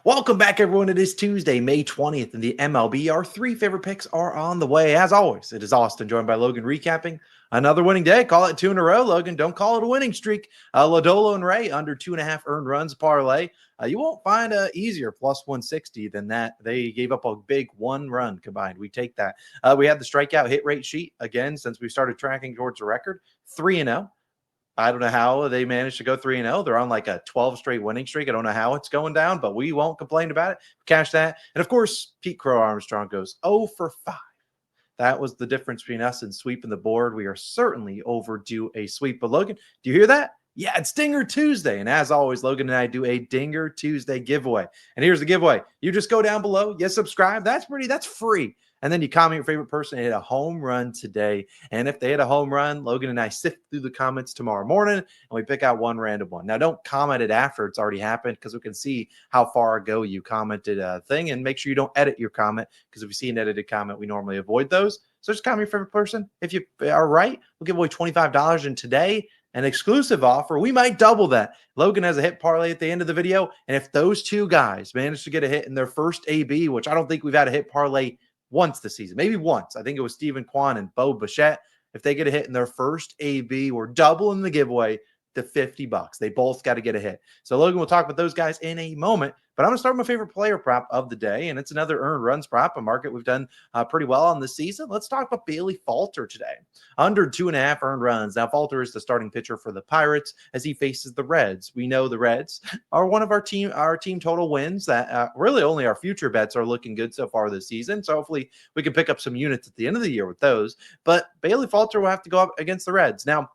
Welcome back, everyone. It is Tuesday, May 20th, and the MLB. Our three favorite picks are on the way. As always, it is Austin, joined by Logan, recapping another winning day. Call it two in a row, Logan. Don't call it a winning streak. Lodolo and Ray under 2.5 earned runs parlay. You won't find a easier plus 160 than that. They gave up a big one run combined. We take that. We had the strikeout hit rate sheet again since we started tracking towards a record 3-0. I don't know how they managed to go 3-0. They're on like a 12 straight winning streak. I don't know how it's going down, but we won't complain about it. Cash that. And of course, Pete Crow Armstrong goes 0 for 5. That was the difference between us and sweeping the board. We are certainly overdue a sweep. But Logan, do you hear that? Yeah, it's Dinger Tuesday. And as always, Logan and I do a Dinger Tuesday giveaway. And here's the giveaway. You just go down below, you subscribe. That's free. And then you comment your favorite person hit a home run today. And if they hit a home run, Logan and I sift through the comments tomorrow morning and we pick out one random one. Now, don't comment it after it's already happened because we can see how far ago you commented a thing. And make sure you don't edit your comment because if you see an edited comment, we normally avoid those. So just comment your favorite person. If you are right, we'll give away $25. And today, an exclusive offer, we might double that. Logan has a hit parlay at the end of the video. And if those two guys manage to get a hit in their first AB, which I don't think we've had a hit parlay once this season, maybe once. I think it was Stephen Kwan and Bo Bichette. If they get a hit in their first AB, we're doubling the giveaway to $50. They both got to get a hit. So Logan, we'll talk about those guys in a moment, but I'm going to start with my favorite player prop of the day, and it's another earned runs prop, a market we've done pretty well on this season. Let's talk about Bailey Falter today. Under 2.5 earned runs. Now, Falter is the starting pitcher for the Pirates as he faces the Reds. We know the Reds are one of our team total wins that really only our future bets are looking good so far this season. So hopefully we can pick up some units at the end of the year with those. But Bailey Falter will have to go up against the Reds. Now,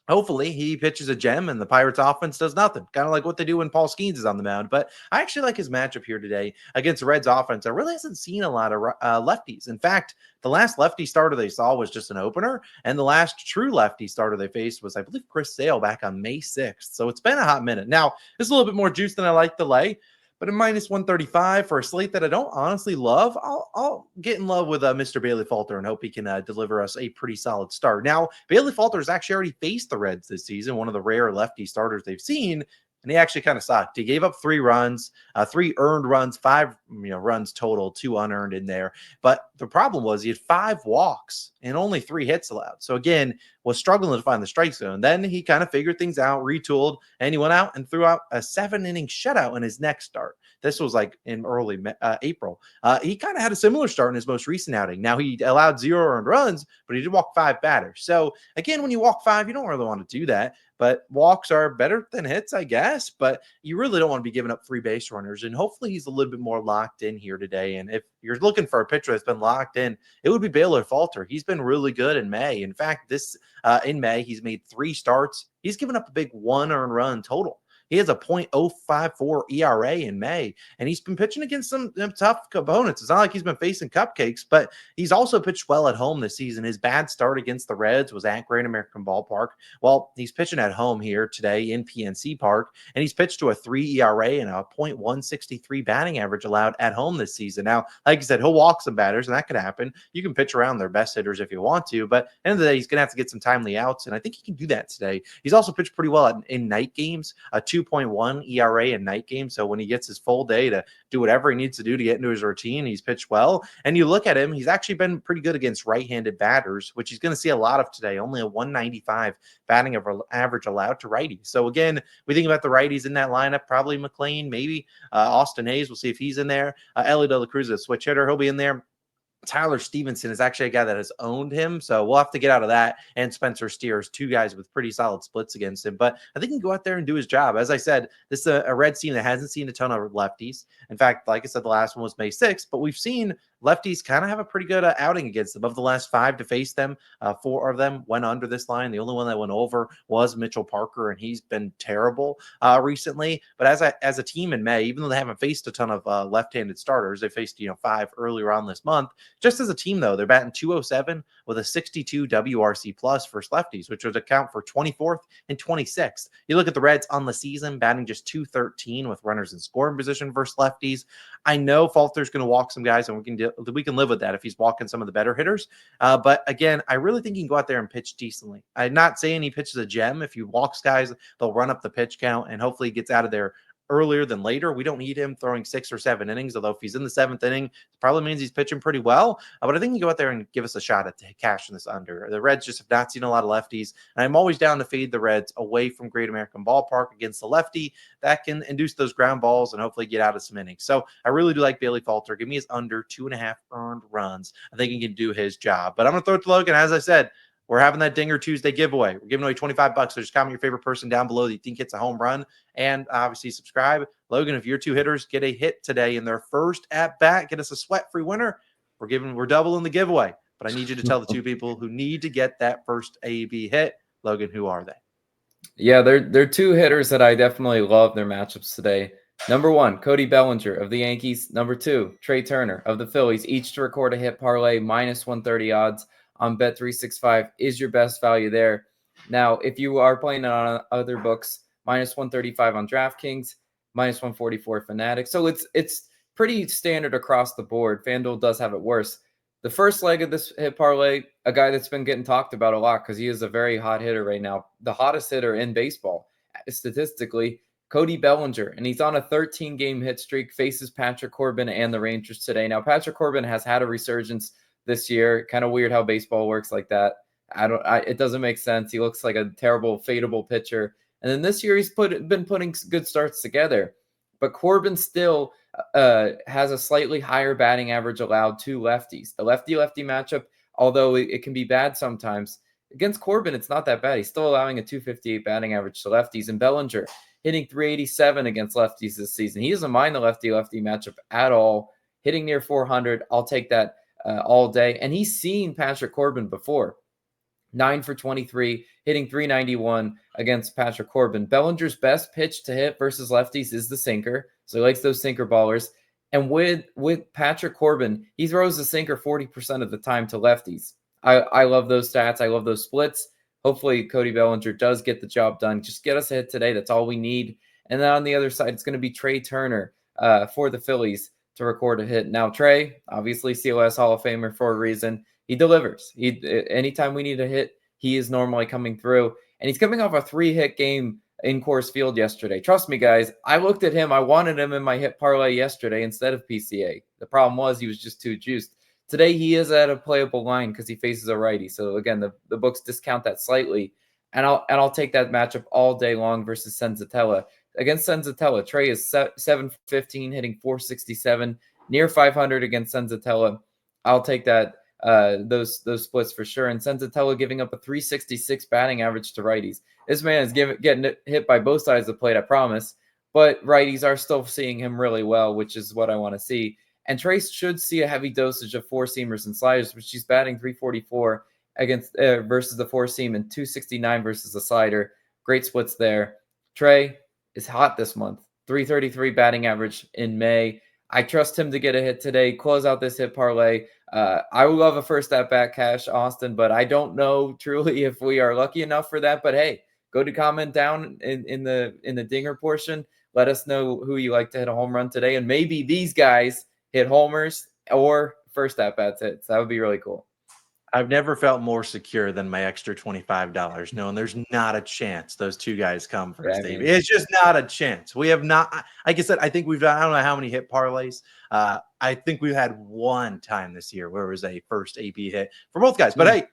hopefully he pitches a gem and the Pirates offense does nothing, kind of like what they do when Paul Skeens is on the mound. But I actually like his matchup here today against the Reds offense. That really hasn't seen a lot of lefties. In fact, the last lefty starter they saw was just an opener, and the last true lefty starter they faced was, I believe, Chris Sale back on May 6th. So it's been a hot minute. Now, it's a little bit more juice than I like to lay, but at minus 135 for a slate that I don't honestly love, I'll get in love with Mr. Bailey Falter and hope he can deliver us a pretty solid start. Now, Bailey Falter has actually already faced the Reds this season, one of the rare lefty starters they've seen, and he actually kind of sucked. He gave up 3 runs, 3 earned runs, 5 runs total, 2 unearned in there. But the problem was he had 5 walks and only 3 hits allowed. So again, was struggling to find the strike zone. Then he kind of figured things out, retooled, and he went out and threw out a 7-inning shutout in his next start. This was like in early April. He kind of had a similar start in his most recent outing. Now, he allowed 0 earned runs, but he did walk 5 batters. So again, when you walk 5, you don't really want to do that. But walks are better than hits, I guess. But you really don't want to be giving up 3 base runners. And hopefully he's a little bit more locked in here today. And if you're looking for a pitcher that's been locked in, it would be Bailey Falter. He's been really good in May. In fact, in May, he's made 3 starts. He's given up a big 1 earned run total. He has a .054 ERA in May, and he's been pitching against some tough opponents. It's not like he's been facing cupcakes, but he's also pitched well at home this season. His bad start against the Reds was at Great American Ballpark. Well, he's pitching at home here today in PNC Park, and he's pitched to a 3 ERA and a .163 batting average allowed at home this season. Now, like I said, he'll walk some batters, and that could happen. You can pitch around their best hitters if you want to, but at the end of the day, he's going to have to get some timely outs, and I think he can do that today. He's also pitched pretty well in night games, a 2.1 ERA in night games. So when he gets his full day to do whatever he needs to do to get into his routine, he's pitched well. And you look at him, he's actually been pretty good against right-handed batters, which he's going to see a lot of today. Only a 195 batting average allowed to righties. So again, we think about the righties in that lineup, probably McLean, maybe Austin Hayes. We'll see if he's in there. Ellie De La Cruz is a switch hitter. He'll be in there. Tyler Stevenson is actually a guy that has owned him, so we'll have to get out of that. And Spencer Steers, 2 guys with pretty solid splits against him. But I think he can go out there and do his job. As I said, this is a Reds team that hasn't seen a ton of lefties. In fact, like I said, the last one was May 6th, but we've seen lefties kind of have a pretty good outing against them. Of the last 5 to face them, 4 of them went under this line. The only one that went over was Mitchell Parker, and he's been terrible recently. But as a team in May, even though they haven't faced a ton of left-handed starters, they faced 5 earlier on this month. Just as a team, though, they're batting .207 with a 62 WRC plus versus lefties, which would account for 24th and 26th. You look at the Reds on the season, batting just .213 with runners in scoring position versus lefties. I know Falter's going to walk some guys, and we can live with that if he's walking some of the better hitters. But again, I really think he can go out there and pitch decently. I'm not saying he pitches a gem. If he walks guys, they'll run up the pitch count, and hopefully he gets out of there earlier than later. We don't need him throwing 6 or 7 innings, although if he's in the 7th inning, it probably means he's pitching pretty well. But I think you go out there and give us a shot at cashing this under. The Reds just have not seen a lot of lefties, and I'm always down to fade the Reds away from Great American Ballpark against the lefty that can induce those ground balls and hopefully get out of some innings. So I really do like Bailey Falter. Give me his under 2.5 earned runs. I think he can do his job. But I'm going to throw it to Logan. As I said, we're having that Dinger Tuesday giveaway. We're giving away $25. So just comment your favorite person down below that you think hits a home run. And obviously subscribe. Logan, if your 2 hitters get a hit today in their first at bat, get us a sweat-free winner. We're doubling the giveaway. But I need you to tell the 2 people who need to get that first AB hit. Logan, who are they? Yeah, they're 2 hitters that I definitely love their matchups today. Number 1, Cody Bellinger of the Yankees. Number 2, Trey Turner of the Phillies, each to record a hit parlay, minus 130 odds on Bet365 is your best value there. Now, if you are playing on other books, minus 135 on DraftKings, minus 144 Fanatics. So it's pretty standard across the board. FanDuel does have it worse. The first leg of this hit parlay, a guy that's been getting talked about a lot because he is a very hot hitter right now, the hottest hitter in baseball statistically, Cody Bellinger, and he's on a 13-game hit streak, faces Patrick Corbin and the Rangers today. Now, Patrick Corbin has had a resurgence this year. Kind of weird how baseball works like that. It doesn't make sense. He looks like a terrible, fadeable pitcher. And then this year he's been putting good starts together. But Corbin still has a slightly higher batting average allowed to lefties. The lefty-lefty matchup, although it can be bad sometimes, against Corbin, it's not that bad. He's still allowing a 258 batting average to lefties. And Bellinger hitting 387 against lefties this season. He doesn't mind the lefty-lefty matchup at all. Hitting near 400, I'll take that all day. And he's seen Patrick Corbin before. 9 for 23, hitting 391 against Patrick Corbin. Bellinger's best pitch to hit versus lefties is the sinker. So he likes those sinker ballers. And with Patrick Corbin, he throws the sinker 40% of the time to lefties. I love those stats. I love those splits. Hopefully Cody Bellinger does get the job done. Just get us a hit today. That's all we need. And then on the other side, it's going to be Trey Turner for the Phillies to record a hit. Now, Trey, obviously COS Hall of Famer for a reason. He delivers. Anytime we need a hit, he is normally coming through. And he's coming off a 3-hit game in Coors Field yesterday. Trust me, guys, I looked at him. I wanted him in my hit parlay yesterday instead of PCA. The problem was he was just too juiced. Today, he is at a playable line because he faces a righty. So, again, the books discount that slightly. And I'll take that matchup all day long versus Senzatella. Against Senzatella, Trey is 7 for 15, hitting 467, near 500 against Senzatella. I'll take that. Those splits for sure. And Senzatella giving up a 366 batting average to righties. This man is getting hit by both sides of the plate, I promise. But righties are still seeing him really well, which is what I want to see. And Trace should see a heavy dosage of 4-seamers and sliders, which he's batting 344 against versus the 4-seam and 269 versus the slider. Great splits there. Trey is hot this month. 333 batting average in May. I trust him to get a hit today, close out this hit parlay. I would love a first at-bat cash, Austin, but I don't know truly if we are lucky enough for that. But hey, go to comment down in the dinger portion. Let us know who you like to hit a home run today, and maybe these guys hit homers or first at-bats hits. That would be really cool. I've never felt more secure than my extra $25, knowing there's not a chance those 2 guys come first. Yeah, it's just not a chance. We have not, like I said, I think we've done, I don't know how many hit parlays. I think we've had one time this year where it was a first AB hit for both guys. But hey,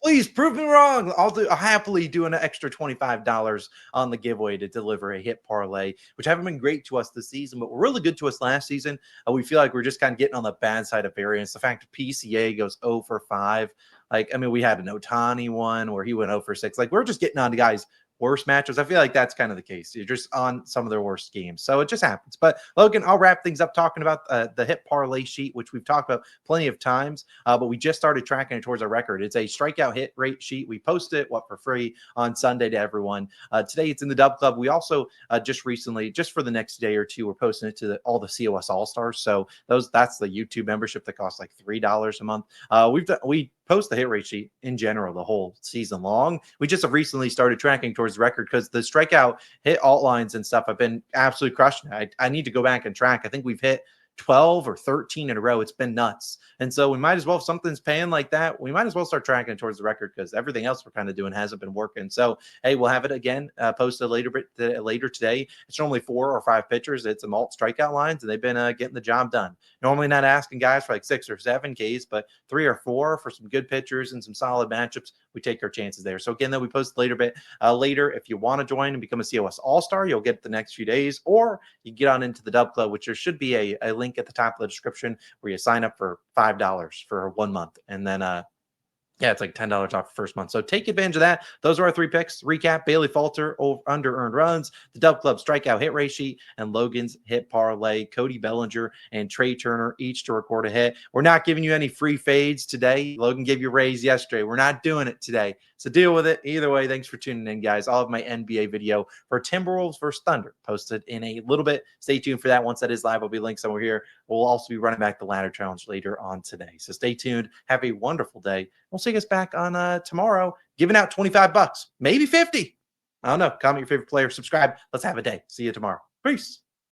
please prove me wrong. I'll happily do an extra $25 on the giveaway to deliver a hit parlay, which haven't been great to us this season, but were really good to us last season. We feel like we're just kind of getting on the bad side of variance. The fact that PCA goes 0 for 5. Like, I mean, we had an Ohtani one where he went 0 for 6. Like, we're just getting on the guys' worst matchups. I feel like that's kind of the case. You're just on some of their worst games. So it just happens. But Logan, I'll wrap things up talking about the hit parlay sheet, which we've talked about plenty of times, but we just started tracking it towards our record. It's a strikeout hit rate sheet. We post it for free on Sunday to everyone. Today it's in the Dub Club. We also just recently, just for the next day or two, we're posting it to all the COS All-Stars. So that's the YouTube membership that costs like $3 a month. We post the hit rate sheet in general the whole season long. We just have recently started tracking towards the record because the strikeout hit alt lines and stuff have been absolutely crushing. I need to go back and track. I think we've hit 12 or 13 in a row. It's been nuts. And so we might as well, if something's paying like that, we might as well start tracking towards the record because everything else we're kind of doing hasn't been working. So, hey, we'll have it again posted later today. It's normally 4 or 5 pitchers. It's a malt strikeout lines, and they've been getting the job done. Normally not asking guys for like 6 or 7 Ks, but 3 or 4 for some good pitchers and some solid matchups. We take our chances there. So again, they'll be posted later. If you want to join and become a COS All-Star, you'll get it the next few days, or you get on into the Dub Club, which there should be a link at the top of the description where you sign up for $5 for 1 month. And then, it's like $10 off the first month. So take advantage of that. Those are our 3 picks. Recap: Bailey Falter, under earned runs, the Dub Club strikeout hit rate sheet, and Logan's hit parlay. Cody Bellinger and Trey Turner each to record a hit. We're not giving you any free fades today. Logan gave you a raise yesterday. We're not doing it today. So deal with it. Either way, thanks for tuning in, guys. I'll have my NBA video for Timberwolves versus Thunder posted in a little bit. Stay tuned for that. Once that is live, I'll be linked somewhere here. We'll also be running back the ladder challenge later on today. So stay tuned. Have a wonderful day. We'll see you guys back on tomorrow, giving out $25, maybe 50. I don't know. Comment your favorite player, subscribe. Let's have a day. See you tomorrow. Peace.